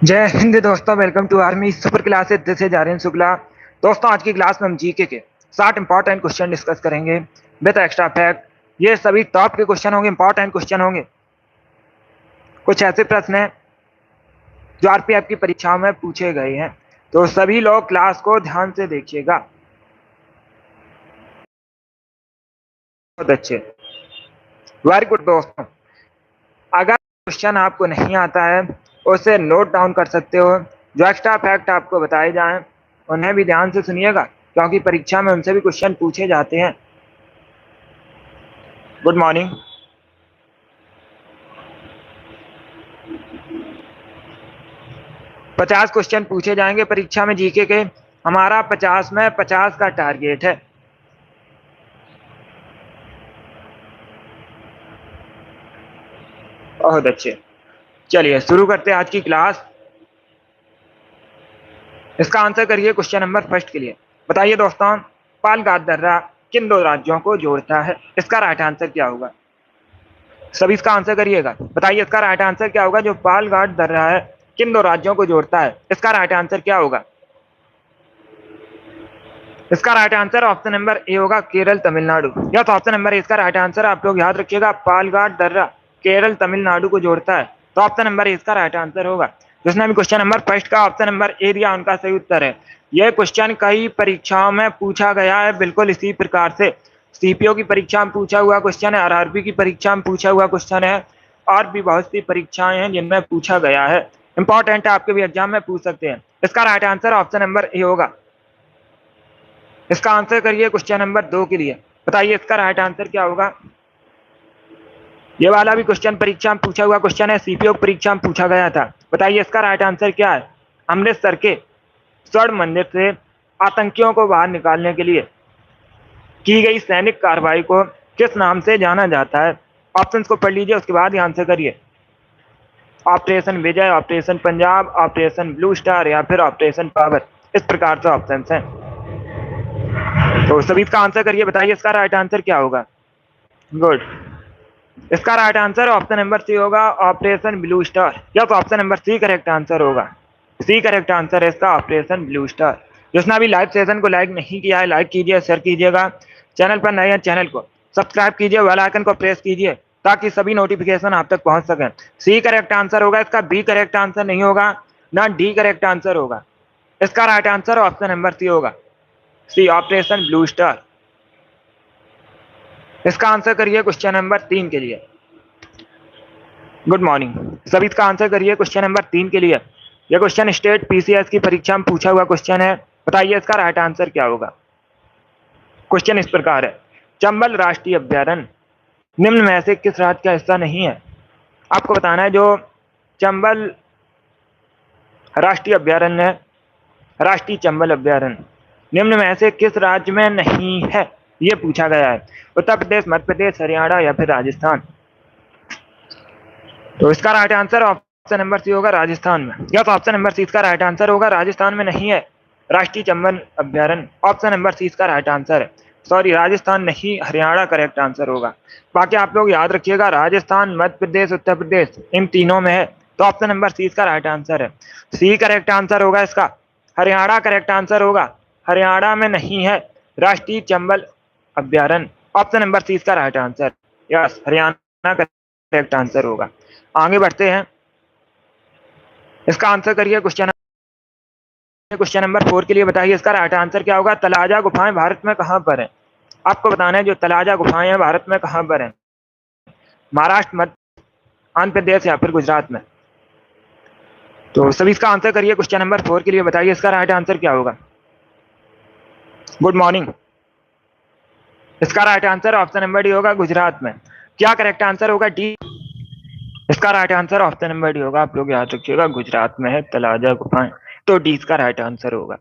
जय हिंद दोस्तों, welcome to army super classes. This is Aryan Shukla. दोस्तों, आज की क्लास में हम जीके के 60 इंपॉर्टेंट क्वेश्चन डिस्कस करेंगे विद एक्स्ट्रा फैक्ट। ये सभी टॉप के क्वेश्चन होंगे, इंपॉर्टेंट क्वेश्चन होंगे। कुछ ऐसे प्रश्न हैं जो आरपीएफ की परीक्षाओं में पूछे गए हैं, तो सभी लोग क्लास को ध्यान से देखिएगा। बहुत अच्छे, वेरी गुड दोस्तों। अगर क्वेश्चन आपको नहीं आता है उसे नोट डाउन कर सकते हो। जो एक्स्ट्रा फैक्ट आपको बताए जाएं उन्हें भी ध्यान से सुनिएगा, क्योंकि परीक्षा में उनसे भी क्वेश्चन पूछे जाते हैं। Good morning. 50 क्वेश्चन पूछे जाएंगे परीक्षा में जीके के। हमारा 50 में 50 का टारगेट है। बहुत अच्छे, चलिए शुरू करते हैं आज की क्लास। इसका आंसर करिए क्वेश्चन नंबर फर्स्ट के लिए। बताइए दोस्तों, पालघाट दर्रा किन दो राज्यों को जोड़ता है? इसका राइट आंसर क्या होगा? सभी इसका आंसर करिएगा। बताइए इसका राइट आंसर क्या होगा? जो पालघाट दर्रा है किन दो राज्यों को जोड़ता है? इसका राइट आंसर क्या होगा? इसका right answer option number A होगा, केरल तमिलनाडु। या तो ऑप्शन नंबर ए इसका राइट आंसर। आप लोग याद रखिएगा, पालघाट दर्रा केरल तमिलनाडु को जोड़ता है, तो ऑप्शन नंबर ए इसका राइट आंसर होगा। जिसने भी क्वेश्चन नंबर फर्स्ट का ऑप्शन नंबर ए दिया उनका सही उत्तर है। यह क्वेश्चन कई परीक्षाओं में पूछा गया है, बिल्कुल इसी प्रकार से। सीपीओ की परीक्षा में पूछा हुआ क्वेश्चन है, आरआरबी की परीक्षा में पूछा हुआ क्वेश्चन है, और भी बहुत सी परीक्षाएं हैं जिनमें पूछा गया है। इंपॉर्टेंट है, आपके भी एग्जाम में पूछ सकते हैं। इसका right answer option number A होगा। इसका आंसर करिए क्वेश्चन नंबर 2 के लिए। बताइए इसका राइट आंसर क्या होगा? ये वाला भी क्वेश्चन परीक्षा में पूछा हुआ क्वेश्चन है, सीपीओ परीक्षा में पूछा गया था। बताइए इसका राइट आंसर क्या है? अमृतसर के स्वर्ण मंदिर से आतंकियों को बाहर निकालने के लिए की गई सैनिक कार्रवाई को किस नाम से जाना जाता है? ऑप्शन को पढ़ लीजिए, उसके बाद ही आंसर करिए। Operation Vijay, operation Punjab, operation blue star, या फिर ऑपरेशन पावर। इस प्रकार से ऑप्शन हैं, तो सभी इसका आंसर करिए। बताइए इसका राइट आंसर क्या होगा? गुड, इसका right answer option number C होगा, ऑपरेशन ब्लू स्टार। या तो option number C correct answer होगा। सी करेक्ट आंसर है इसका, ऑपरेशन ब्लू स्टार। जिसने अभी लाइव सेशन को लाइक नहीं किया है, लाइक कीजिए, शेयर कीजिएगा। चैनल पर नए हैं, चैनल को सब्सक्राइब कीजिए, बेल आइकन को प्रेस कीजिए, ताकि सभी नोटिफिकेशन आप तक पहुंच सके। सी करेक्ट आंसर होगा इसका, बी करेक्ट आंसर नहीं होगा, ना डी करेक्ट आंसर होगा। इसका right answer option number C होगा, सी ऑपरेशन ब्लू स्टार। इसका आंसर करिए क्वेश्चन नंबर 3 के लिए। गुड मॉर्निंग, सभी इसका आंसर करिए क्वेश्चन नंबर 3 के लिए। यह क्वेश्चन स्टेट पीसीएस की परीक्षा में पूछा हुआ क्वेश्चन है। बताइए इसका राइट आंसर क्या होगा? क्वेश्चन इस प्रकार है, चंबल राष्ट्रीय अभ्यारण्य निम्न में से किस राज्य का हिस्सा नहीं है? आपको बताना है जो चंबल राष्ट्रीय अभ्यारण्य है, राष्ट्रीय चंबल अभ्यारण्य निम्न में से किस राज्य में नहीं है, ये पूछा गया है। उत्तर प्रदेश, मध्य प्रदेश, हरियाणा, या फिर राजस्थान। तो इसका right answer option number C होगा, राजस्थान में। या तो ऑप्शन नंबर सी इसका राइट आंसर होगा, राजस्थान में नहीं है राष्ट्रीय चंबल अभ्यारण्य। ऑप्शन नंबर सी इसका राइट आंसर है। सॉरी, राजस्थान नहीं, हरियाणा करेक्ट आंसर होगा। बाकी आप लोग याद रखिएगा, राजस्थान, मध्य प्रदेश, उत्तर प्रदेश, इन तीनों में है, तो ऑप्शन नंबर सी इसका राइट आंसर है। सी करेक्ट आंसर होगा इसका। हरियाणा करेक्ट आंसर होगा, हरियाणा में नहीं है राष्ट्रीय चंबल अभ्यारण्य। ऑप्शन नंबर सी इसका right answer. Yes, Haryana correct answer होगा। आगे बढ़ते हैं, इसका आंसर करिए क्वेश्चन नंबर 4 के लिए। बताइए इसका राइट आंसर क्या होगा? तलाजा गुफाएं भारत में कहां पर है? आपको बताना है जो तलाजा गुफाएं हैं भारत में कहां पर है। महाराष्ट्र, मध्य, आंध्र प्रदेश, या फिर गुजरात में। तो सभी इसका आंसर करिए क्वेश्चन नंबर 4 के लिए। बताइए इसका राइट आंसर क्या होगा? गुड मॉर्निंग, इसका right answer option number D होगा, गुजरात में। क्या करेक्ट आंसर होगा? डी। इसका right answer option number D होगा। आप लोग याद रखिएगा, गुजरात में है तलाजा गुफाएं, तो डी इसका राइट आंसर होगा।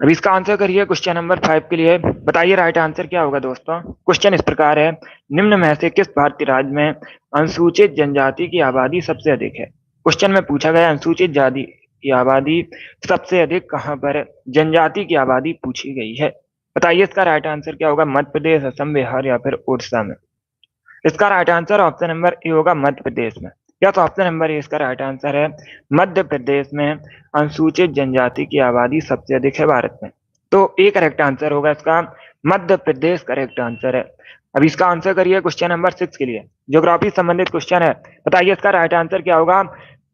अभी इसका आंसर करिए क्वेश्चन नंबर 5 के लिए। बताइए राइट आंसर क्या होगा दोस्तों? क्वेश्चन इस प्रकार है, निम्न में से किस भारतीय राज्य में अनुसूचित जनजाति की आबादी सबसे अधिक है? क्वेश्चन में पूछा गया अनुसूचित जाति की आबादी सबसे अधिक कहां पर है, जनजाति की आबादी पूछी गई है। बताइए इसका राइट आंसर क्या होगा? मध्य प्रदेश, असम, बिहार, या फिर उड़ीसा में। इसका right answer option number A होगा, मध्य प्रदेश में। या तो ऑप्शन नंबर ए इसका राइट आंसर है मध्य प्रदेश में अनुसूचित जनजाति की आबादी सबसे अधिक है भारत में। तो ए करेक्ट आंसर होगा इसका मध्य प्रदेश करेक्ट आंसर है। अब इसका आंसर करिए क्वेश्चन नंबर 6 के लिए, ज्योग्राफी संबंधित क्वेश्चन है। बताइए इसका राइट आंसर क्या होगा।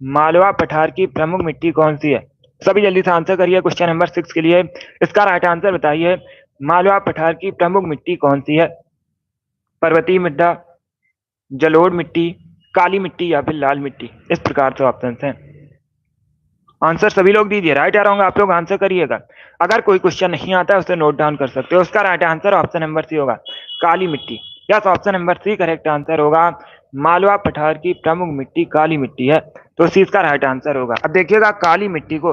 मालवा पठार की प्रमुख मिट्टी कौन सी है। सभी जल्दी से आंसर करिए क्वेश्चन नंबर 6 के लिए। इसका राइट आंसर बताइए मालवा पठार की प्रमुख मिट्टी कौन सी है। पर्वतीय मृदा, जलोढ़ मिट्टी, काली मिट्टी या फिर लाल मिट्टी। इस प्रकार से ऑप्शन हैं। आंसर सभी लोग दीजिए, राइट आ रहा हूँ आप लोग आंसर करिएगा। अगर कोई क्वेश्चन नहीं आता है उसे नोट डाउन कर सकते हो। उसका right answer option number C होगा काली मिट्टी। Yes, option number C correct answer होगा मालवा पठार की प्रमुख मिट्टी काली मिट्टी है। तो सी इसका राइट आंसर होगा। अब देखिएगा काली मिट्टी को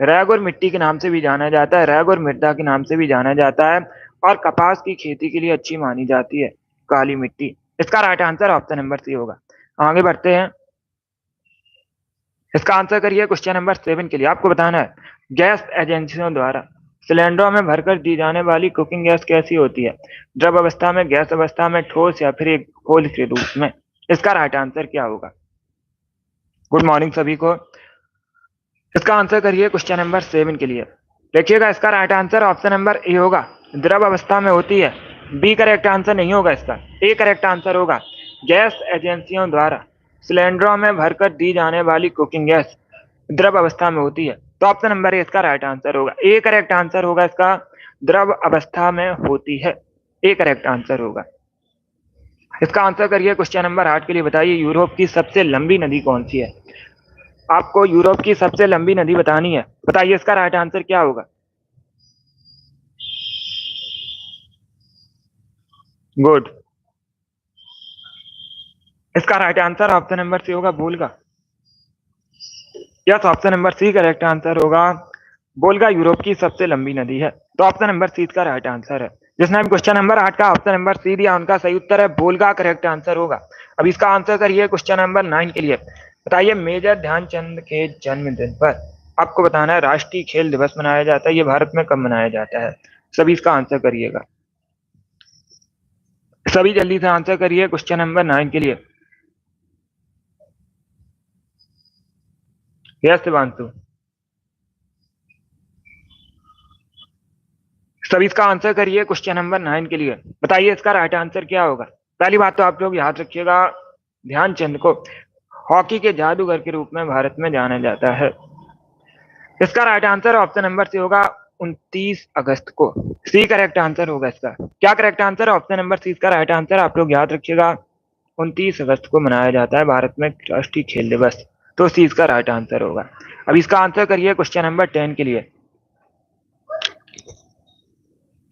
रैगुर मिट्टी के नाम से भी जाना जाता है, रैगुर मृदा के नाम से भी जाना जाता है और कपास की खेती के लिए अच्छी मानी जाती है काली मिट्टी। इसका right answer option number C होगा। आगे बढ़ते हैं, इसका आंसर करिए क्वेश्चन नंबर 7 के लिए। आपको बताना है गैस एजेंसियों द्वारा सिलेंडरों में भरकर दी जाने वाली कुकिंग गैस कैसी होती है। द्रव अवस्था में, गैस अवस्था में, ठोस या फिर एक घोल के रूप में। इसका राइट आंसर क्या होगा। गुड मॉर्निंग सभी को। इसका आंसर करिए क्वेश्चन नंबर 7 के लिए। देखिएगा इसका right answer option number A होगा द्रव अवस्था में होती है। बी करेक्ट आंसर नहीं होगा इसका, ए करेक्ट आंसर होगा गैस एजेंसियों द्वारा सिलेंडरों में भरकर दी जाने वाली कुकिंग गैस द्रव अवस्था में होती है। तो ऑप्शन नंबर ए इसका राइट आंसर होगा, ए करेक्ट आंसर होगा इसका द्रव अवस्था में होती है। ए करेक्ट आंसर होगा। इसका आंसर करिए क्वेश्चन नंबर 8 के लिए। बताइए यूरोप की सबसे लंबी नदी कौन सी है। आपको यूरोप की सबसे लंबी नदी बतानी है। बताइए इसका राइट आंसर क्या होगा। गुड, इसका right answer option number C होगा Volga. Yes, option number C correct answer होगा वोल्गा यूरोप की सबसे लंबी नदी है। तो ऑप्शन नंबर सी इसका राइट आंसर है। जिसने भी क्वेश्चन नंबर 8 का ऑप्शन नंबर सी दिया उनका सही उत्तर है वोल्गा करेक्ट आंसर होगा। अब इसका आंसर करिए क्वेश्चन नंबर 9 के लिए। बताइए मेजर ध्यानचंद के जन्मदिन पर आपको बताना है राष्ट्रीय खेल दिवस मनाया जाता है, ये भारत में कब मनाया जाता है। सभी इसका आंसर करिएगा, सभी जल्दी से आंसर करिए क्वेश्चन नंबर 9 के लिए। यस शिवांशु, सभी इसका आंसर करिए क्वेश्चन नंबर 9 के लिए। बताइए इसका राइट आंसर क्या होगा। पहली बात तो आप लोग याद रखिएगा ध्यानचंद को हॉकी के जादूगर के रूप में भारत में जाना जाता है। इसका right answer option number C होगा 29 अगस्त को। सी करेक्ट आंसर होगा इसका। क्या correct answer option number C इसका राइट आंसर आप लोग याद रखिएगा 29 अगस्त को मनाया जाता है भारत में राष्ट्रीय खेल दिवस। तो सी इसका राइट आंसर होगा। अब इसका आंसर करिए क्वेश्चन नंबर 10 के लिए।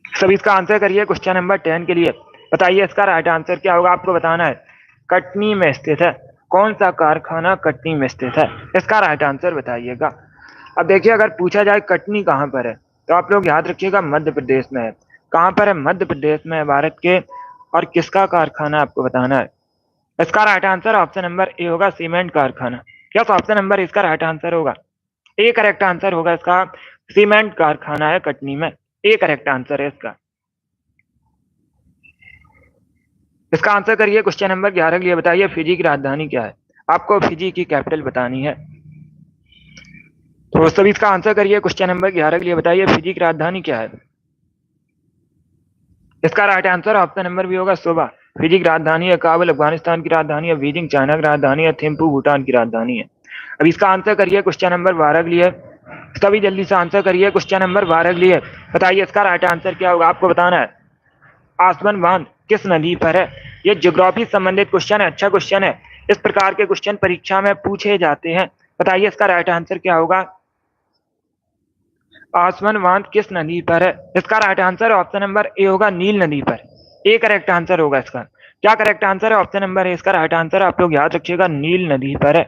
सभी इसका आंसर करिए क्वेश्चन नंबर 10 के लिए। बताइए इसका राइट आंसर क्या होगा। आपको बताना है कटनी में स्थित है कौन सा कारखाना कटनी में स्थित है। इसका राइट आंसर बताइएगा। अब देखिए अगर पूछा जाए कटनी कहाँ पर है तो आप लोग याद रखिएगा मध्य प्रदेश में है। कहाँ पर है, मध्य प्रदेश में है भारत के। और किसका कारखाना आपको बताना है। इसका right answer option number A होगा सीमेंट कारखाना। यस, ऑप्शन नंबर इसका राइट आंसर होगा, ए करेक्ट आंसर होगा इसका सीमेंट कारखाना है कटनी में। ए करेक्ट आंसर है इसका। इसका आंसर करिए क्वेश्चन नंबर 11 के लिए। बताइए फिजी की राजधानी क्या है। आपको फिजी की कैपिटल बतानी है। तो सभी इसका आंसर करिए क्वेश्चन नंबर 11 के लिए। बताइए फिजी की राजधानी क्या है। इसका राइट आंसर ऑप्शन नंबर भी होगा सुबह। फिजी की राजधानी है काबुल अफगानिस्तान की राजधानी है, बीजिंग चाइना की राजधानी है, थिम्पू भूटान की राजधानी है। अब इसका आंसर करिए क्वेश्चन नंबर 12 के लिए। सभी जल्दी से आंसर करिए क्वेश्चन नंबर 12 के लिए। बताइए इसका राइट आंसर क्या होगा। आपको बताना है आसवन बांध किस नदी पर है। ये ज्योग्राफी संबंधित क्वेश्चन है, अच्छा क्वेश्चन है। इस प्रकार के क्वेश्चन परीक्षा में पूछे जाते हैं। बताइए इसका राइट आंसर क्या होगा। आसवन बांध किस नदी पर है। इसका right answer option number A होगा नील नदी पर। ए करेक्ट आंसर होगा इसका। क्या करेक्ट आंसर है ऑप्शन नंबर ए इसका राइट आंसर आप लोग याद रखिएगा नील नदी पर है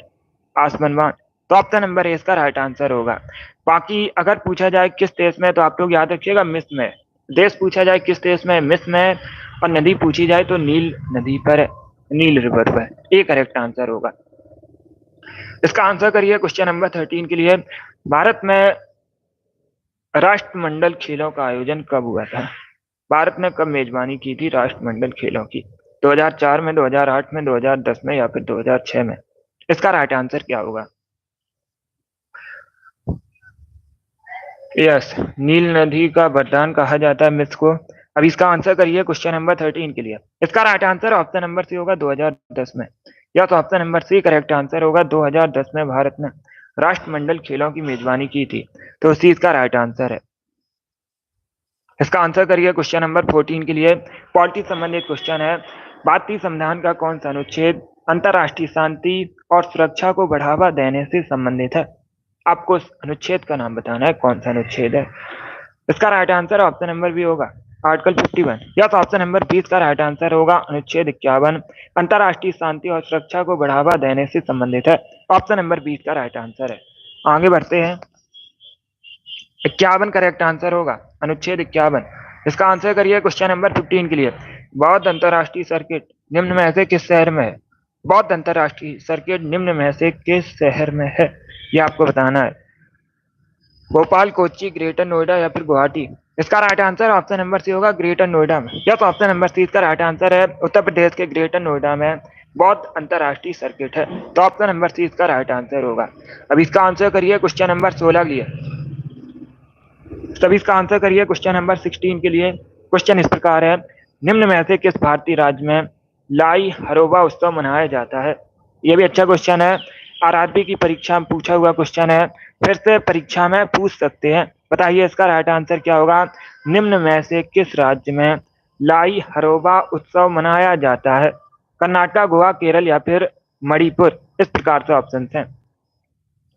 आसवन बांध। तो ऑप्शन नंबर ए इसका राइट आंसर होगा। बाकी अगर पूछा जाए किस देश में तो आप लोग याद रखिएगा मिस्र में। देश पूछा जाए किस देश में, मिस्र में। और नदी पूछी जाए तो नील नदी पर है, नील रिवर पर। ए करेक्ट आंसर होगा। इसका आंसर करिए क्वेश्चन नंबर 13 के लिए। भारत में राष्ट्रमंडल खेलों का आयोजन कब हुआ था। भारत ने कब मेजबानी की थी राष्ट्रमंडल खेलों की। 2004 में, 2008 में, 2010 में या फिर 2006 में। इसका राइट आंसर क्या होगा? यस, नील नदी का वरदान कहा जाता है मिथ को। अब इसका आंसर करिए क्वेश्चन नंबर 13 के लिए। इसका right answer option number C होगा 2010 में। या तो option number C correct answer होगा 2010 में भारत ने राष्ट्रमंडल खेलों की मेजबानी की थी, तो सी इसका राइट आंसर है। इसका आंसर करिए क्वेश्चन नंबर 14 के लिए। पॉलिटी संबंधित क्वेश्चन है। भारतीय संविधान का कौन सा अनुच्छेद अंतरराष्ट्रीय शांति और सुरक्षा को बढ़ावा देने से संबंधित है? आपको उस अनुच्छेद का नाम बताना है, कौन सा अनुच्छेद है। इसका right answer option number B होगा आर्टिकल 51। या तो ऑप्शन नंबर 20 का राइट आंसर होगा अनुच्छेद 51, अंतरराष्ट्रीय शांति और सुरक्षा को बढ़ावा देने से संबंधित है। ऑप्शन नंबर 20 का राइट आंसर है। आगे बढ़ते हैं। 51 करेक्ट आंसर होगा, अनुच्छेद 51। इसका आंसर करिए क्वेश्चन नंबर 15 के लिए। बौद्ध अंतरराष्ट्रीय सर्किट निम्न में से किस शहर में है? बौद्ध अंतरराष्ट्रीय सर्किट निम्न में से किस शहर में है, यह आपको बताना है। भोपाल, कोच्चि, ग्रेटर नोएडा या फिर गुवाहाटी। इसका right answer option number C होगा ग्रेटर नोएडा में। या तो ऑप्शन नंबर सी इसका राइट आंसर है। उत्तर प्रदेश के ग्रेटर नोएडा में बौद्ध अंतरराष्ट्रीय सर्किट है, तो ऑप्शन नंबर सी इसका राइट आंसर होगा। अब इसका आंसर करिए क्वेश्चन नंबर 16 के लिए। तभी इसका आंसर करिए क्वेश्चन नंबर 16 के लिए। क्वेश्चन इस प्रकार है, निम्न में से किस भारतीय राज्य में लाई हरोबा उत्सव मनाया जाता है? यह भी अच्छा क्वेश्चन है, आरआरबी की परीक्षा में पूछा हुआ क्वेश्चन है, फिर से परीक्षा में पूछ सकते हैं। बताइए इसका राइट आंसर क्या होगा। निम्न में से किस राज्य में लाई हरोबा उत्सव मनाया जाता है? कर्नाटक, गोवा, केरल या फिर मणिपुर। इस प्रकार से ऑप्शन हैं।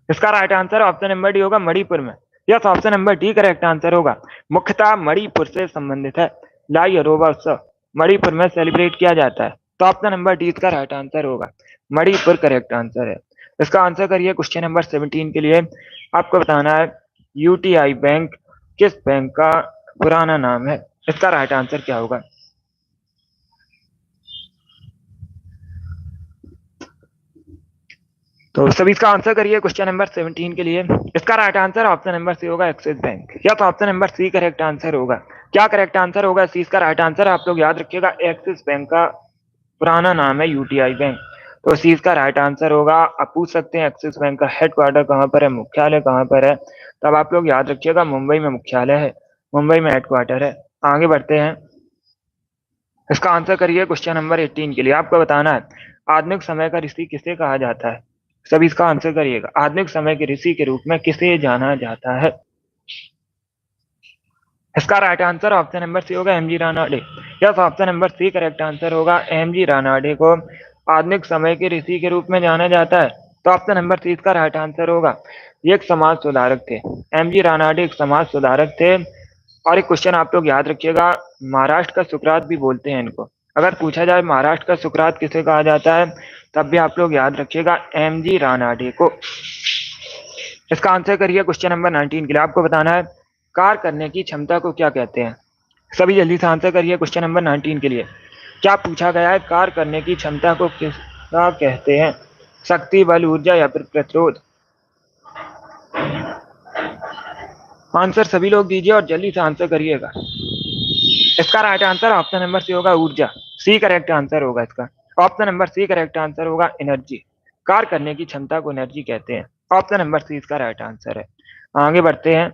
इसका right answer option number D होगा मणिपुर में। Yes, option number D correct answer होगा। मुख्यतः मणिपुर से संबंधित है लाई अरोबा उत्सव, मणिपुर में सेलिब्रेट किया जाता है, तो ऑप्शन नंबर डी इसका राइट आंसर होगा। मणिपुर करेक्ट आंसर है। इसका आंसर करिए क्वेश्चन नंबर 17 के लिए। आपको बताना है यूटीआई बैंक किस बैंक का पुराना नाम है? इसका राइट आंसर क्या होगा। तो सभी इसका आंसर करिए क्वेश्चन नंबर 17 के लिए। इसका right answer option number C होगा एक्सिस बैंक। या तो option number C correct answer होगा। क्या करेक्ट आंसर होगा? सी इसका राइट आंसर। आप लोग याद रखिएगा, एक्सिस बैंक का पुराना नाम है यूटीआई बैंक, तो सी इसका राइट आंसर होगा। आप पूछ सकते हैं एक्सिस बैंक का हेडक्वार्टर कहाँ पर है, मुख्यालय कहाँ पर है, तब आप लोग याद रखिएगा मुंबई में मुख्यालय है, मुंबई में हेडक्वार्टर है। आगे बढ़ते हैं। इसका आंसर करिए क्वेश्चन नंबर 18 के लिए। आपको बताना है आधुनिक समय का ऋषि किसे कहा जाता है? सभी इसका आंसर करिएगा। आधुनिक समय के ऋषि के रूप में किसे जाना जाता है? इसका right answer option number C होगा MG Ranade. Yes, option number C correct answer होगा। एमजी रानाडे को आधुनिक समय के ऋषि के रूप में जाना जाता है, तो ऑप्शन नंबर सी इसका राइट आंसर होगा। ये एक समाज सुधारक थे, एमजी रानाडे एक समाज सुधारक थे। और एक क्वेश्चन आप लोग याद रखिएगा, महाराष्ट्र का सुकरात भी बोलते हैं इनको। अगर पूछा जाए महाराष्ट्र का सुकरात किसे कहा जाता है, तब भी आप लोग याद रखिएगा एमजी रानाडे को। इसका आंसर करिए क्वेश्चन नंबर 19 के लिए। आपको बताना है कार्य करने की क्षमता को क्या कहते हैं? सभी जल्दी से आंसर करिए क्वेश्चन नंबर 19 के लिए। क्या पूछा गया है, कार्य करने की क्षमता को किसका कहते हैं? शक्ति, बल, ऊर्जा या फिर प्रतिरोध। आंसर सभी लोग दीजिए और जल्दी से आंसर करिएगा। इसका right answer option number C होगा ऊर्जा। सी करेक्ट आंसर होगा इसका। Option number C correct answer होगा एनर्जी। कार्य करने की क्षमता को एनर्जी कहते हैं। ऑप्शन नंबर सी इसका राइट आंसर है। आगे बढ़ते हैं।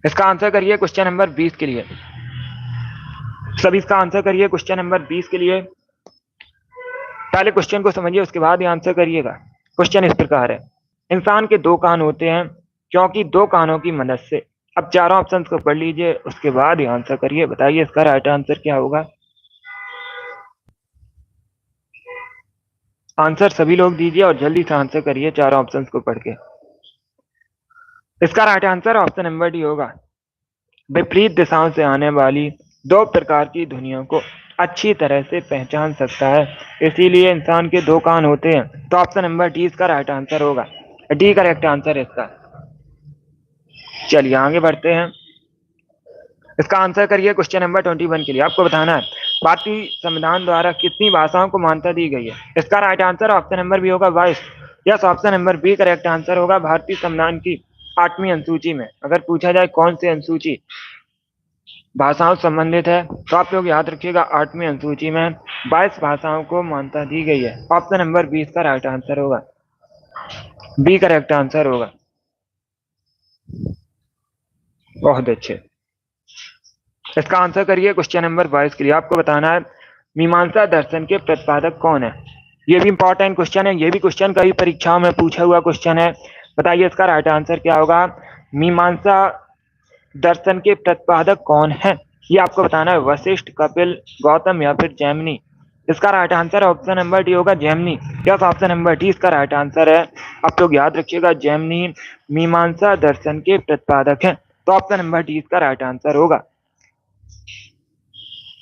इसका आंसर करिए क्वेश्चन नंबर 20 के लिए। सभी इसका आंसर करिए क्वेश्चन नंबर 20 के लिए। पहले क्वेश्चन को समझिए, उसके बाद ही आंसर करिएगा। क्वेश्चन इस प्रकार है, इंसान के दो कान होते हैं क्योंकि दो कानों की मदद से। अब चारों ऑप्शंस को पढ़ लीजिए, उसके बाद ही आंसर करिए। बताइए इसका राइट आंसर क्या होगा। आंसर सभी लोग दीजिए और जल्दी से आंसर करिए चारों ऑप्शंस को पढ़ के। इसका right answer option number D होगा। विपरीत दिशाओं से आने वाली दो प्रकार की ध्वनियों को अच्छी तरह से पहचान सकता है, इसीलिए इंसान के दो कान होते हैं, तो ऑप्शन नंबर डी इसका राइट आंसर होगा। डी करेक्ट आंसर है इसका। चलिए आगे बढ़ते हैं। इसका आंसर करिए क्वेश्चन नंबर 21 के लिए। आपको बताना है भारतीय संविधान द्वारा कितनी भाषाओं को मान्यता दी गई है? इसका right answer option number B होगा 22। Yes, option number B correct answer होगा। भारतीय संविधान की 8वीं अनुसूची में अगर पूछा जाए कौन सी अनुसूची, भाषाओं से संबंधित है, तो आप लोग याद रखिएगा 8वीं अनुसूची में 22 भाषाओं को मान्यता दी गई है। ऑप्शन नंबर 20 का राइट आंसर होगा, बी करेक्ट आंसर होगा। बहुत अच्छे। इसका आंसर करिए क्वेश्चन नंबर 22 के लिए। आपको बताना है मीमांसा दर्शन के प्रतिपादक कौन है। ये भी इंपॉर्टेंट क्वेश्चन है, ये भी क्वेश्चन कई परीक्षाओं में पूछा हुआ क्वेश्चन है। बताइए इसका राइट आंसर क्या होगा। मीमांसा दर्शन के प्रतिपादक कौन है, ये आपको बताना है। वशिष्ठ, कपिल, गौतम या फिर जैमिनी। इसका right answer option number D होगा, Jaimini. Yes, option number D इसका राइट आंसर है। आप लोग याद रखिएगा जैमिनी मीमांसा दर्शन के प्रतिपादक हैं, तो ऑप्शन नंबर डी इसका राइट आंसर होगा।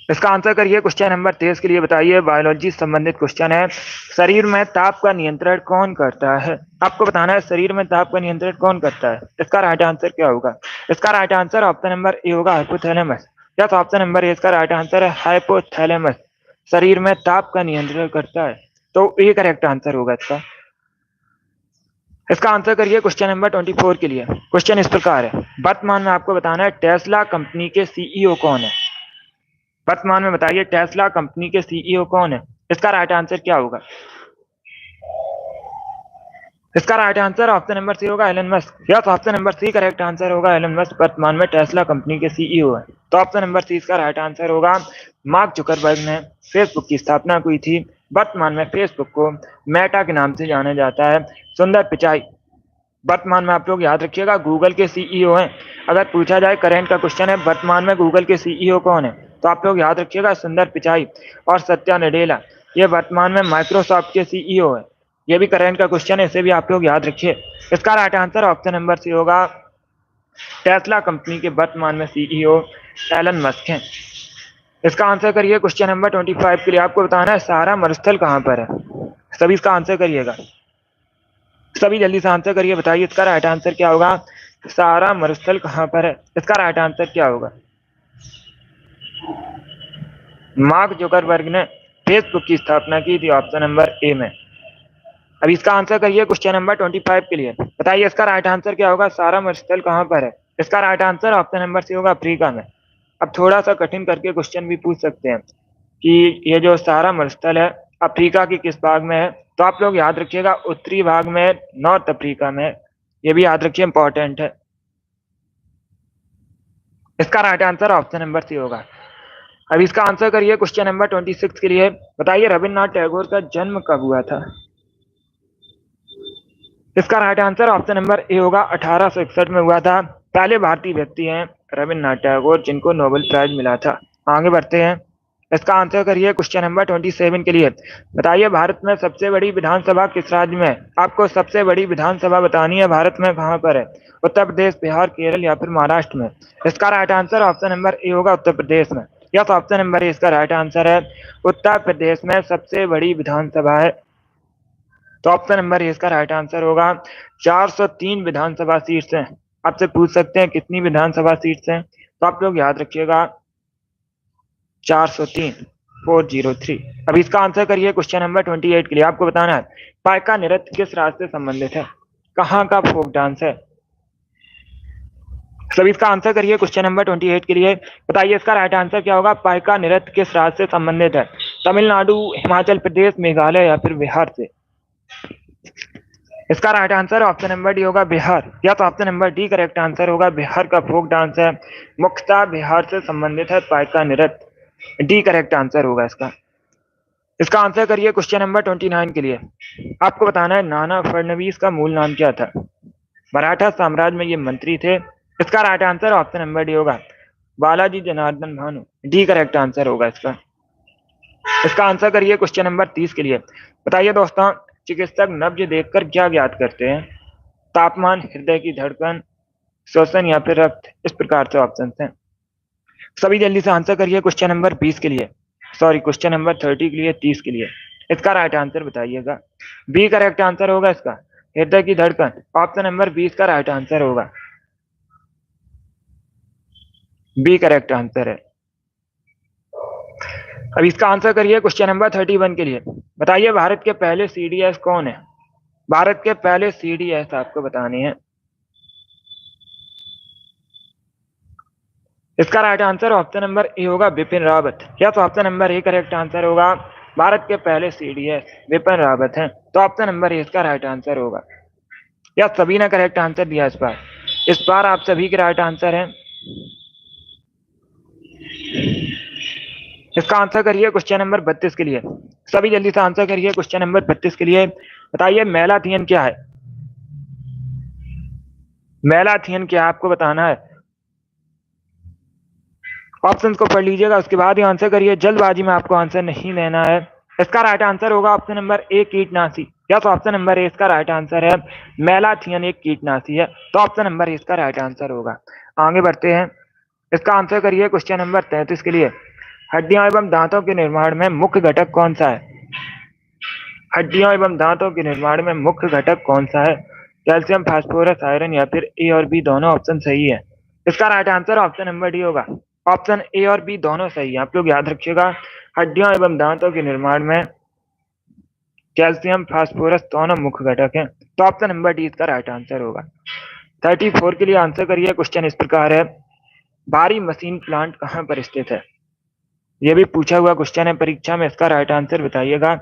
इसका आंसर करिए क्वेश्चन नंबर 23 के लिए। बताइए बायोलॉजी संबंधित क्वेश्चन है। शरीर में ताप का नियंत्रण कौन करता है। आपको बताना है शरीर में ताप का नियंत्रण कौन करता है। इसका राइट आंसर क्या होगा। इसका right answer option number A होगा, hypothalamus. Yes, option number A इसका राइट आंसर है, हाइपोथैलेमस शरीर में ताप का नियंत्रण करता है, तो ये करेक्ट आंसर होगा इसका। इसका आंसर करिए क्वेश्चन नंबर 24 के लिए। क्वेश्चन इस प्रकार है, वर्तमान में आपको बताना है टेस्ला कंपनी के सीईओ कौन है। वर्तमान में बताइए टेस्ला कंपनी के सीईओ कौन है। इसका राइट आंसर क्या होगा। इसका right answer option number C होगा, Elon Musk. Yes, option number C correct answer होगा, एलन मस्क वर्तमान में टेस्ला कंपनी के सीईओ है, तो ऑप्शन नंबर सी इसका राइट आंसर होगा। मार्क जुकरबर्ग ने फेसबुक की स्थापना की थी। वर्तमान में फेसबुक को मेटा के नाम से जाना जाता है। सुंदर पिचाई वर्तमान में आप लोग याद रखिएगा गूगल के सीईओ हैं। अगर पूछा जाए करेंट का क्वेश्चन है वर्तमान में गूगल के सीईओ कौन है, तो आप लोग याद रखिएगा सुंदर पिचाई। और सत्या नडेला ये वर्तमान में माइक्रोसॉफ्ट के सीईओ है। ये भी करेंट का क्वेश्चन है, इसे भी आप लोग याद रखिए। इसका right answer option number C होगा, टेस्ला कंपनी के वर्तमान में सीईओ एलन मस्क हैं। इसका आंसर करिए क्वेश्चन नंबर 25 के लिए। आपको बताना है सहारा मरुस्थल कहाँ पर है। सभी इसका आंसर करिएगा, सभी जल्दी से आंसर करिए। बताइए इसका राइट आंसर क्या होगा। सहारा मरुस्थल कहाँ पर है, इसका राइट आंसर क्या होगा। मार्क जुकरबर्ग ने फेसबुक की स्थापना की थी, ऑप्शन नंबर ए में। अब इसका आंसर करिए क्वेश्चन नंबर 25 के लिए। बताइए इसका राइट आंसर क्या होगा। सहारा मरुस्थल कहाँ पर है, इसका right answer option number C होगा, अफ्रीका में। अब थोड़ा सा कठिन करके क्वेश्चन भी पूछ सकते हैं कि ये जो सहारा मरुस्थल है अफ्रीका के किस भाग में है, तो आप लोग याद रखिएगा उत्तरी भाग में, नॉर्थ अफ्रीका में। ये भी याद रखिए, इंपॉर्टेंट है। इसका right answer option number C होगा। अब इसका आंसर करिए क्वेश्चन नंबर 26 के लिए। बताइए रविन्द्रनाथ टैगोर का जन्म कब हुआ था। इसका right answer option number A होगा, 1861 में हुआ था। पहले भारतीय व्यक्ति हैं रविन्द्रनाथ टैगोर जिनको नोबेल प्राइज मिला था। आगे बढ़ते हैं। इसका आंसर करिए क्वेश्चन नंबर 27 के लिए। बताइए भारत में सबसे बड़ी विधानसभा किस राज्य में है। आपको सबसे बड़ी विधानसभा बतानी है भारत में कहाँ पर है। उत्तर प्रदेश, बिहार, केरल या फिर महाराष्ट्र में। इसका right answer option number A होगा, उत्तर प्रदेश में। यस, ऑप्शन नंबर ए इसका राइट आंसर है। उत्तर प्रदेश में सबसे बड़ी विधानसभा है, तो ऑप्शन नंबर ए इसका राइट आंसर होगा। 403 विधानसभा सीट्स हैं। आपसे पूछ सकते हैं कितनी विधानसभा सीट्स हैं, तो आप लोग याद रखिएगा 403, 403। अब इसका आंसर करिए क्वेश्चन नंबर 28 के लिए। आपको बताना है पाइका नृत्य किस राज्य से संबंधित है, कहाँ का फोक डांस है। सभी इसका आंसर करिए क्वेश्चन नंबर 28 के लिए। बताइए इसका राइट आंसर क्या होगा। पाइका नृत्य किस राज्य से संबंधित है। तमिलनाडु, हिमाचल प्रदेश, मेघालय या फिर बिहार से। इसका right answer option number D होगा, बिहार। या तो option number D correct answer होगा, बिहार का फोक डांस है। मुख्यतः बिहार से संबंधित है पाइका नृत्य, डी करेक्ट आंसर होगा इसका। इसका आंसर करिए क्वेश्चन नंबर 29 के लिए। आपको बताना है नाना फडणवीस का मूल नाम क्या था। मराठा साम्राज्य में ये मंत्री थे। इसका right answer option number D होगा, Balaji Janardan Bhanu, D correct answer होगा इसका। इसका आंसर करिए क्वेश्चन नंबर 30 के लिए। बताइए दोस्तों चिकित्सक नब्ज देखकर क्या ज्ञात करते हैं। तापमान, हृदय की धड़कन, श्वसन या फिर रक्त। इस प्रकार से ऑप्शन हैं। सभी जल्दी से आंसर करिए क्वेश्चन नंबर 20 के लिए, सॉरी क्वेश्चन नंबर 30 के लिए, 30 के लिए। इसका राइट आंसर बताइएगा। बी करेक्ट आंसर होगा इसका, हृदय की धड़कन। ऑप्शन नंबर 20 का राइट आंसर होगा, बी करेक्ट आंसर है। अब इसका आंसर करिए क्वेश्चन नंबर 31 के लिए। बताइए भारत के पहले सीडीएस कौन है। भारत के पहले सीडीएस आपको बतानी है। इसका right answer option number A होगा बिपिन रावत। या तो option number A correct answer होगा। भारत के पहले सीडीएस बिपिन रावत हैं, तो ऑप्शन नंबर ए इसका राइट आंसर होगा। या सभी ने करेक्ट आंसर दिया इस बार आप सभी के राइट आंसर हैं। इसका आंसर करिए क्वेश्चन नंबर 32 के लिए। सभी जल्दी से आंसर करिए क्वेश्चन नंबर 32 के लिए। बताइए मेलाथियन क्या है? मेलाथियन क्या आपको बताना है। ऑप्शन को पढ़ लीजिएगा, उसके बाद ही आंसर करिए, जल्दबाजी में आपको आंसर नहीं देना है। इसका राइट आंसर होगा ऑप्शन नंबर ए कीटनाशी। या तो ऑप्शन नंबर ए इसका राइट आंसर है। मेलाथियन एक कीटनाशी है, तो ऑप्शन नंबर ए इसका राइट आंसर होगा। आगे बढ़ते हैं। इसका आंसर करिए क्वेश्चन नंबर 33 के लिए। हड्डियों एवं दांतों के निर्माण में मुख्य घटक कौन सा है? हड्डियों एवं दांतों के निर्माण में मुख्य घटक कौन सा है? कैल्शियम, फास्फोरस, आयरन या फिर ए और बी दोनों ऑप्शन सही है। इसका right answer option number D होगा। ऑप्शन ए और बी दोनों सही है, आप लोग याद रखिएगा। हड्डियों एवं दांतों के निर्माण में कैल्शियम, फास्फोरस दोनों मुख्य घटक हैं, तो ऑप्शन नंबर डी इसका राइट आंसर होगा। 34 के लिए आंसर करिए। क्वेश्चन इस प्रकार है, भारी मशीन प्लांट कहाँ पर स्थित है? यह भी पूछा हुआ क्वेश्चन है परीक्षा में। इसका राइट आंसर बताइएगा।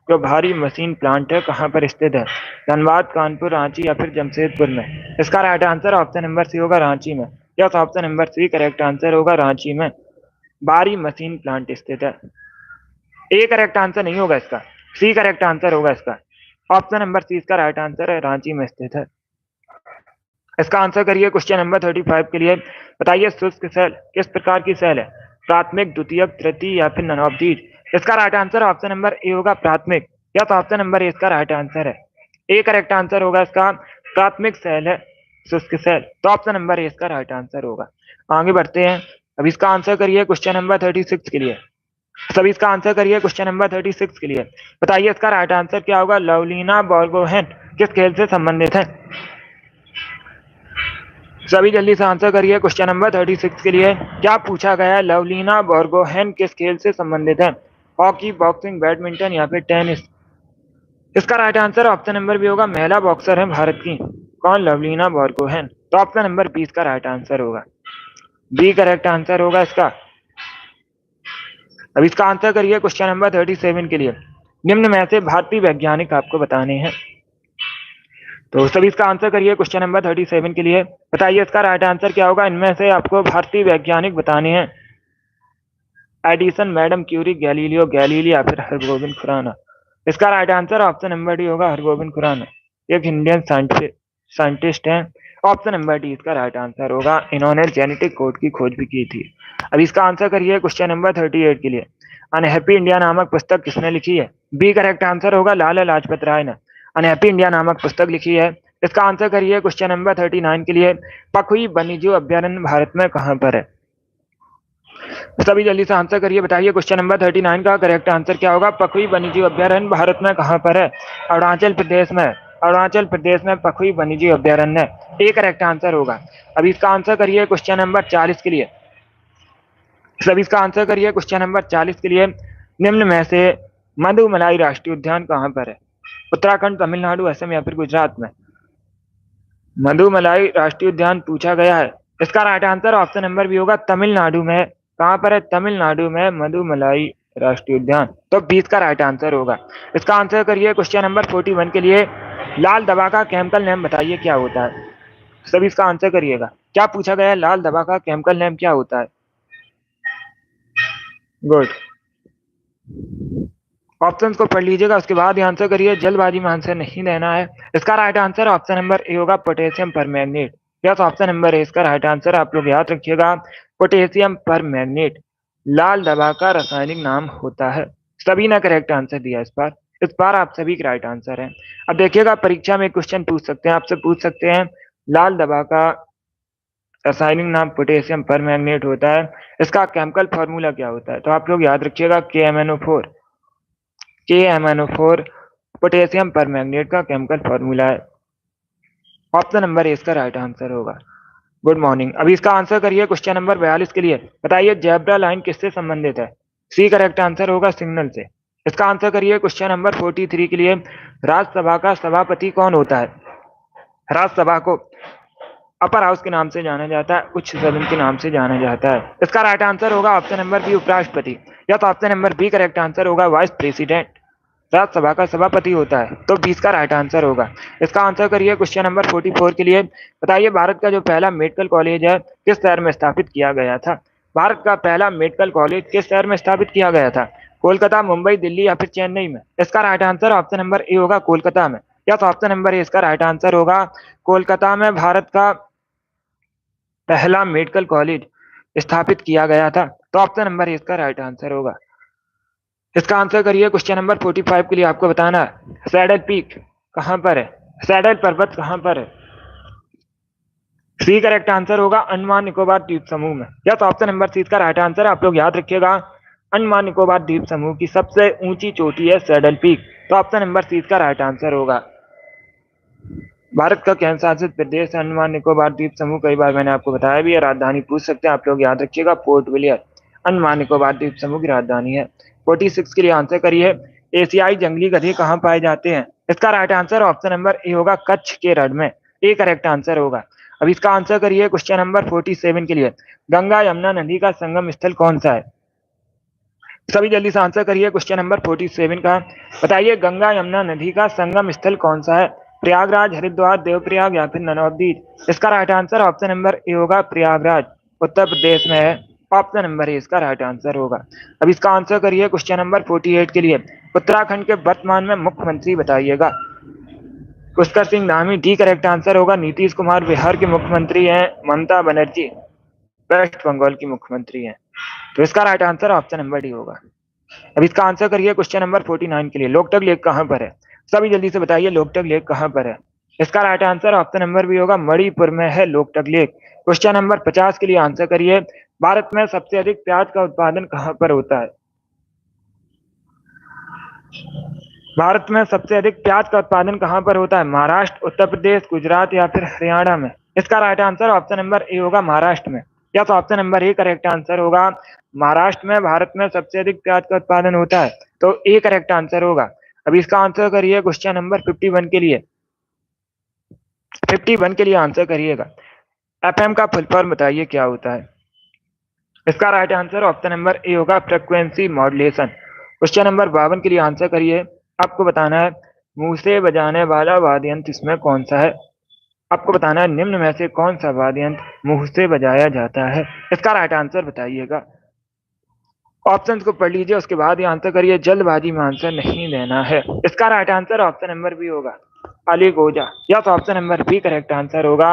जो भारी मशीन प्लांट है कहाँ पर स्थित है? धनबाद, कानपुर, रांची या फिर जमशेदपुर में? इसका right answer option number C होगा, रांची में। Yes, option number C correct answer होगा, रांची में भारी मशीन प्लांट स्थित है। ए करेक्ट आंसर नहीं होगा इसका, सी करेक्ट आंसर होगा इसका। ऑप्शन नंबर सी इसका राइट आंसर है, रांची में स्थित है। इसका आंसर करिए क्वेश्चन नंबर 35 के लिए। बताइए शुष्क सेल किस प्रकार की सेल है? प्राथमिक, द्वितीयक, तृतीय या फिर ननॉप्टीज? इसका right answer option number A होगा, प्राथमिक। या तो ऑप्शन नंबर ए इसका राइट आंसर है। ए करेक्ट आंसर होगा इसका, प्राथमिक सेल है शुष्क सेल, तो ऑप्शन नंबर ए इसका राइट आंसर होगा। आगे बढ़ते हैं। अब इसका आंसर करिए क्वेश्चन नंबर 36 के लिए। सभी इसका आंसर करिए क्वेश्चन नंबर 36 के लिए। बताइए इसका राइट आंसर क्या होगा? लवलीना बोर्गोहेन किस खेल से संबंधित है? सभी जल्दी से आंसर करिए क्वेश्चन नंबर 36 के लिए। क्या पूछा गया है? लवलीना बोर्गोहेन किस खेल से संबंधित है? हॉकी, बॉक्सिंग, बैडमिंटन या फिर टेनिस? इसका right answer option number B होगा, महिला बॉक्सर है भारत की। कौन? लवलीना बोर्गोहेन, तो ऑप्शन नंबर बी इसका राइट आंसर होगा। बी करेक्ट आंसर होगा इसका। अब इसका आंसर करिए क्वेश्चन नंबर 37 के लिए। निम्न में से भारतीय वैज्ञानिक आपको बताने हैं, तो सभी इसका आंसर करिए क्वेश्चन नंबर 37 के लिए। बताइए इसका राइट आंसर क्या होगा? इनमें से आपको भारतीय वैज्ञानिक बताने हैं। Edison, madam Curie, Galileo Galilei या फिर हरगोविंद खुराना? इसका right answer option number D होगा, हरगोविंद खुराना। एक इंडियन साइंटिस्ट हैं। ऑप्शन नंबर डी इसका राइट आंसर होगा। इन्होंने जेनेटिक कोड की खोज भी की थी। अब इसका आंसर करिए क्वेश्चन नंबर 38 के लिए। अनहैप्पी इंडिया नामक पुस्तक किसने लिखी है? बी करेक्ट आंसर होगा, लाला लाजपत राय ने अनहैप्पी इंडिया नामक पुस्तक लिखी है। इसका आंसर करिए क्वेश्चन नंबर 39 के लिए। पखुई वन्यजीव अभ्यारण्य भारत में कहां पर है? सभी जल्दी से आंसर करिए। बताइए क्वेश्चन नंबर 39 का करेक्ट आंसर क्या होगा? पखुई वन्यजीव अभ्यारण्य भारत में कहां पर है? अरुणाचल प्रदेश में। अरुणाचल प्रदेश में पखुई वन्यजीव अभ्यारण्य है। ए करेक्ट आंसर होगा। अब इसका आंसर करिए क्वेश्चन नंबर 40 के लिए। सभी इसका आंसर करिए क्वेश्चन नंबर 40 के लिए। निम्न में से मधुमलाई राष्ट्रीय उद्यान कहां पर है? उत्तराखंड, तमिलनाडु, असम या फिर गुजरात में? मधुमलाई राष्ट्रीय उद्यान पूछा गया है। इसका right answer option number B होगा, तमिलनाडु में। कहां पर है? तमिलनाडु में मधुमलाई राष्ट्रीय उद्यान, तो 20 का राइट आंसर होगा। इसका आंसर करिए क्वेश्चन नंबर 41 के लिए। लाल दवा का केमिकल नेम बताइए क्या होता है? सभी इसका आंसर करिएगा। क्या पूछा गया है? लाल दवा का केमिकल नेम क्या होता है? गुड। ऑप्शंस को पढ़ लीजिएगा, उसके बाद ही आंसर करिए, जल्दबाजी में आंसर नहीं देना है। इसका right answer option number A होगा, potassium permanganate. Yes, option number A इसका राइट आंसर, आप लोग याद रखिएगा, पोटेशियम परमैंगनेट लाल दवा का रासायनिक नाम होता है। सभी ने करेक्ट आंसर दिया इस बार आप सभी के राइट आंसर हैं। अब देखिएगा परीक्षा में क्वेश्चन पूछ सकते हैं, आपसे पूछ सकते हैं लाल दवा का रासायनिक नाम पोटेशियम परमैंगनेट होता है, इसका केमिकल फॉर्मूला क्या होता है? तो आप लोग याद रखिएगा KMnO4। KMnO4 पोटेशियम परमैंगनेट का केमिकल फॉर्मूला है। ऑप्शन नंबर ए इसका राइट आंसर होगा। Good morning. अभी इसका आंसर करिए क्वेश्चन नंबर 42 के लिए। बताइए जेब्रा लाइन किससे संबंधित है? सी करेक्ट आंसर होगा, सिग्नल से। इसका आंसर करिए क्वेश्चन नंबर 43 के लिए। राज्यसभा का सभापति कौन होता है? राज्यसभा को अपर हाउस के नाम से जाना जाता है, उच्च सदन के नाम से जाना जाता है। इसका राइट आंसर होगा ऑप्शन नंबर बी, उपराष्ट्रपति। या तो option number B correct answer होगा वाइस प्रेसिडेंट, राज्यसभा का सभापति होता है, तो 20 का राइट आंसर होगा। इसका आंसर करिए क्वेश्चन नंबर 44 के लिए। बताइए भारत का जो पहला मेडिकल कॉलेज है किस शहर में स्थापित किया गया था? भारत का पहला मेडिकल कॉलेज किस शहर में स्थापित किया गया था? कोलकाता, मुंबई, दिल्ली या फिर चेन्नई में? इसका right answer option number A होगा, कोलकाता में। या तो ऑप्शन नंबर ए इसका राइट आंसर होगा, कोलकाता में भारत का पहला मेडिकल कॉलेज स्थापित किया गया था, तो ऑप्शन नंबर ए इसका राइट आंसर होगा। इसका आंसर करिए क्वेश्चन नंबर 45 के लिए। आपको बताना है सैडल पीक कहां पर है, सैडल पर्वत कहां पर है? सी करेक्ट आंसर होगा अंडमान निकोबार द्वीप समूह में। या तो ऑप्शन नंबर सी इसका राइट आंसर है। आप लोग याद रखिएगा, अंडमान निकोबार द्वीप समूह की सबसे ऊंची चोटी है सैडल पीक, तो ऑप्शन नंबर सी इसका राइट आंसर होगा। भारत का केंद्र शासित प्रदेश अंडमान निकोबार द्वीप समूह, कई बार मैंने आपको बताया भी है। राजधानी पूछ सकते हैं, आप लोग याद रखिएगा पोर्ट विलियर अंडमान निकोबार द्वीप समूह की राजधानी है। 46 के लिए आंसर करिए एशियाई जंगली गधे कहाँ पाए जाते हैं? इसका right answer option number A होगा, कच्छ के रण में। ए करेक्ट आंसर होगा। अब इसका आंसर करिए क्वेश्चन नंबर 47 के लिए। गंगा यमुना नदी का संगम स्थल कौन सा है? सभी जल्दी से आंसर करिए क्वेश्चन नंबर 47 का। बताइए गंगा यमुना नदी का संगम स्थल कौन सा है? प्रयागराज, हरिद्वार, देवप्रयाग या फिर ननौदीप? इसका right answer option number A होगा, प्रयागराज, उत्तर प्रदेश में है। ऑप्शन नंबर ए इसका राइट आंसर होगा। अब इसका आंसर करिए क्वेश्चन नंबर 48 के लिए। उत्तराखंड के वर्तमान में मुख्यमंत्री बताइएगा। Pushkar Singh Dhami, D correct answer होगा। नीतीश कुमार बिहार के मुख्यमंत्री हैं, ममता बनर्जी वेस्ट बंगाल की मुख्यमंत्री हैं, तो इसका right answer option number D होगा। अब इसका आंसर करिए क्वेश्चन नंबर 49 के लिए। लोकटक लेक कहां पर है? सभी जल्दी से बताइए लोकटक लेक कहां पर है? इसका right answer option number B होगा, मणिपुर में है लोकटक लेक। क्वेश्चन नंबर 50 के लिए आंसर करिए। भारत में सबसे अधिक प्याज का उत्पादन कहां पर होता है? भारत में सबसे अधिक प्याज का उत्पादन कहां पर होता है? महाराष्ट्र, उत्तर प्रदेश, गुजरात या फिर हरियाणा में? इसका right answer option number A होगा, महाराष्ट्र में। या तो option number A correct answer होगा, महाराष्ट्र में भारत में सबसे अधिक प्याज का उत्पादन होता है, तो ए करेक्ट आंसर होगा। अब इसका आंसर करिए क्वेश्चन नंबर 51 के लिए। 51 के लिए आंसर करिएगा। एफएम का फुल फॉर्म बताइए क्या होता है? इसका right answer option number A होगा, फ्रिक्वेंसी मॉड्यूलेशन। क्वेश्चन नंबर 52 के लिए आंसर करिए। आपको बताना है मुंह से बजाने वाला वाद्य यंत्र इसमें कौन सा है? आपको बताना है निम्न में से कौन सा वाद्य यंत्र मुंह से बजाया जाता है? इसका राइट आंसर बताइएगा। ऑप्शन को पढ़ लीजिए, उसके बाद ही आंसर करिए, जल्दबाजी में आंसर नहीं देना है। इसका right answer option number B होगा, अलीगोजा। या तो option number B correct answer होगा।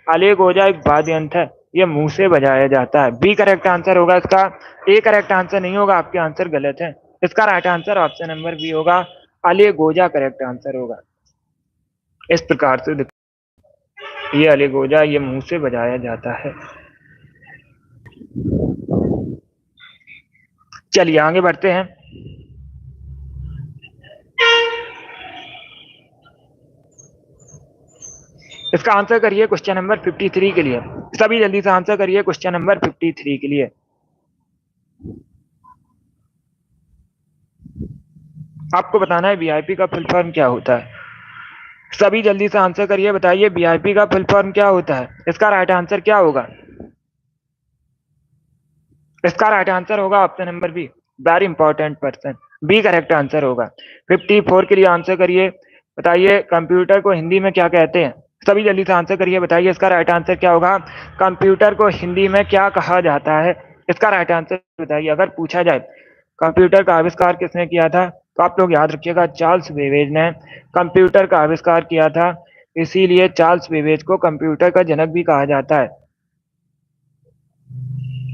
अलीगोजा एक वाद्य यंत्र है, ये मुंह से बजाया जाता है। बी करेक्ट आंसर होगा इसका। ए करेक्ट आंसर नहीं होगा, आपके आंसर गलत है। इसका right answer option number B होगा, अलीगोजा करेक्ट आंसर होगा। इस प्रकार से ये अलीगोजा ये मुंह से बजाया जाता है। चलिए आगे बढ़ते हैं। इसका आंसर करिए क्वेश्चन नंबर 53 के लिए। सभी जल्दी से आंसर करिए क्वेश्चन नंबर 53 के लिए। आपको बताना है वीआईपी का फुल फॉर्म क्या होता है। सभी जल्दी से आंसर करिए, बताइए वीआईपी का फुल फॉर्म क्या होता है? इसका राइट आंसर क्या होगा? इसका राइट आंसर होगा option number B, very important person. B correct answer होगा। 54 के लिए आंसर करिए। बताइए कंप्यूटर को हिंदी में क्या कहते हैं? सभी जल्दी से आंसर करिए, बताइए इसका राइट आंसर क्या होगा? कंप्यूटर को हिंदी में क्या कहा जाता है? इसका राइट आंसर बताइए। अगर पूछा जाए कंप्यूटर का आविष्कार किसने किया था, तो आप लोग याद रखिएगा चार्ल्स बेबेज ने कंप्यूटर का आविष्कार किया था, इसीलिए चार्ल्स बेबेज को कंप्यूटर का जनक भी कहा जाता है।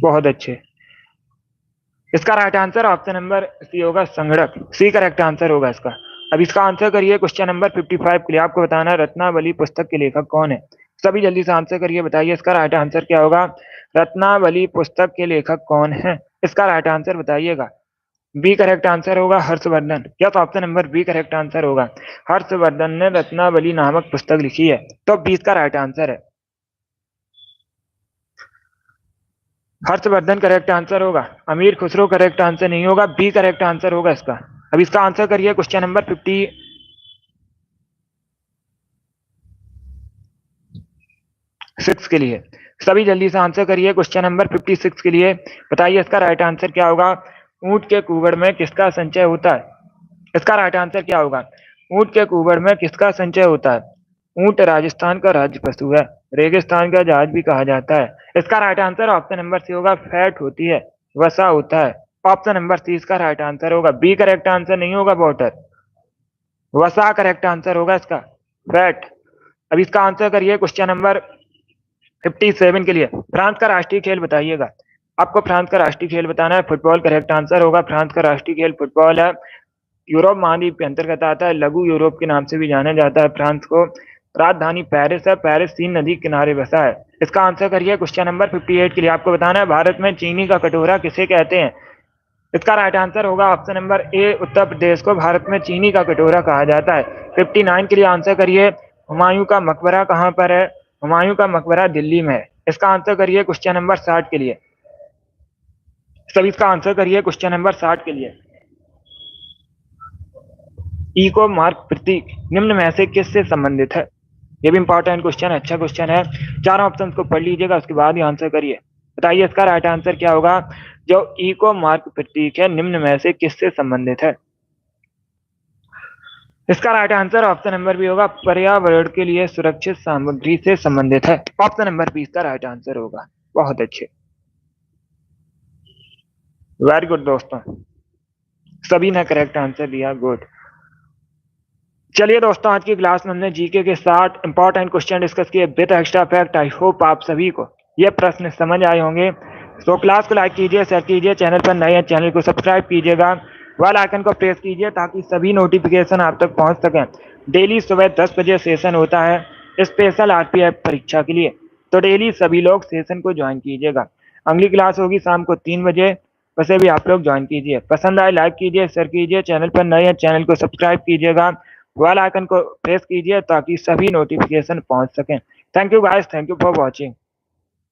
बहुत अच्छे। इसका right answer option number C होगा, संगणक। सी करेक्ट आंसर होगा इसका। अब इसका आंसर करिए क्वेश्चन नंबर 55 के लिए। आपको बताना है रत्नावली पुस्तक के लेखक कौन है? सभी जल्दी से आंसर करिए, बताइए इसका राइट आंसर क्या होगा? रत्नावली पुस्तक के लेखक कौन है? इसका राइट आंसर बताइएगा। बी करेक्ट आंसर होगा, हर्षवर्धन। या तो option number B correct answer होगा, हर्षवर्धन ने रत्नावली नामक पुस्तक लिखी है, तो 20 का राइट आंसर है। हर्षवर्धन करेक्ट आंसर होगा। अमीर खुसरो करेक्ट आंसर नहीं होगा, बी करेक्ट आंसर होगा इसका। अब इसका आंसर करिए क्वेश्चन नंबर 56 के लिए। सभी जल्दी से आंसर करिए क्वेश्चन नंबर 56 के लिए। बताइए इसका राइट आंसर क्या होगा। ऊंट के कुबड़ में किसका संचय होता है। इसका राइट आंसर क्या होगा। ऊंट के कुबड़ में किसका संचय होता है। ऊंट राजस्थान का राज्य पशु है, रेगिस्तान का जहाज भी कहा जाता है। इसका right answer option number C होगा, फैट होती है, वसा होता है। ऑप्शन नंबर सी इसका राइट आंसर होगा। बी करेक्ट आंसर नहीं होगा वॉटर, वसा करेक्ट आंसर होगा इसका, फैट। अब इसका आंसर करिए क्वेश्चन नंबर 57 के लिए। फ्रांस का राष्ट्रीय खेल बताइएगा। आपको फ्रांस का राष्ट्रीय खेल बताना है। फुटबॉल करेक्ट आंसर होगा। फ्रांस का राष्ट्रीय खेल फुटबॉल है। यूरोप महाद्वीप के अंतर्गत आता है। लघु यूरोप के नाम से भी जाना जाता है फ्रांस को। राजधानी पेरिस है। पेरिस सीन नदी किनारे बसा है। इसका आंसर करिए क्वेश्चन नंबर 58 के लिए। आपको बताना है भारत में चीनी का कटोरा किसे कहते हैं। इसका राइट आंसर होगा ऑप्शन नंबर ए, उत्तर प्रदेश को भारत में चीनी का कटोरा कहा जाता है। 59 के लिए आंसर करिए, हुमायूं का मकबरा कहाँ पर है। हुमायूं का मकबरा दिल्ली में है। इसका आंसर करिए क्वेश्चन नंबर 60 के लिए। सभी इसका आंसर करिए क्वेश्चन नंबर 60 के लिए। इको मार्क प्रतीक निम्न में से किससे संबंधित है। ये भी इंपॉर्टेंट क्वेश्चन है, अच्छा क्वेश्चन है। चारों ऑप्शन को पढ़ लीजिएगा, उसके बाद ही आंसर करिए। बताइए इसका राइट आंसर क्या होगा। जो इको मार्क प्रतीक है निम्न में से किससे संबंधित है। इसका right answer option number B होगा, पर्यावरण के लिए सुरक्षित सामग्री से संबंधित है। ऑप्शन नंबर बी इसका राइट आंसर होगा। बहुत अच्छे, वेरी गुड दोस्तों, सभी ने करेक्ट आंसर दिया, गुड। चलिए दोस्तों, आज की क्लास में हमने जीके के 60 इंपॉर्टेंट क्वेश्चन डिस्कस किए with extra fact. I hope आप सभी को ये प्रश्न समझ आए होंगे। तो क्लास को लाइक कीजिए, शेयर कीजिए, चैनल पर नए हैं चैनल को सब्सक्राइब कीजिएगा, बेल आइकन को प्रेस कीजिए ताकि सभी नोटिफिकेशन आप तक पहुंच सकें। डेली सुबह 10 बजे सेशन होता है स्पेशल आरपीएफ परीक्षा के लिए, तो डेली सभी लोग सेशन को ज्वाइन कीजिएगा। अगली क्लास होगी शाम को 3 बजे, वैसे भी आप लोग ज्वाइन कीजिए। पसंद आए लाइक कीजिए, शेयर कीजिए, चैनल पर नए हैं चैनल को सब्सक्राइब कीजिएगा, बेल आइकन को प्रेस कीजिए ताकि सभी नोटिफिकेशन पहुंच सकें। Thank you guys, thank you for watching.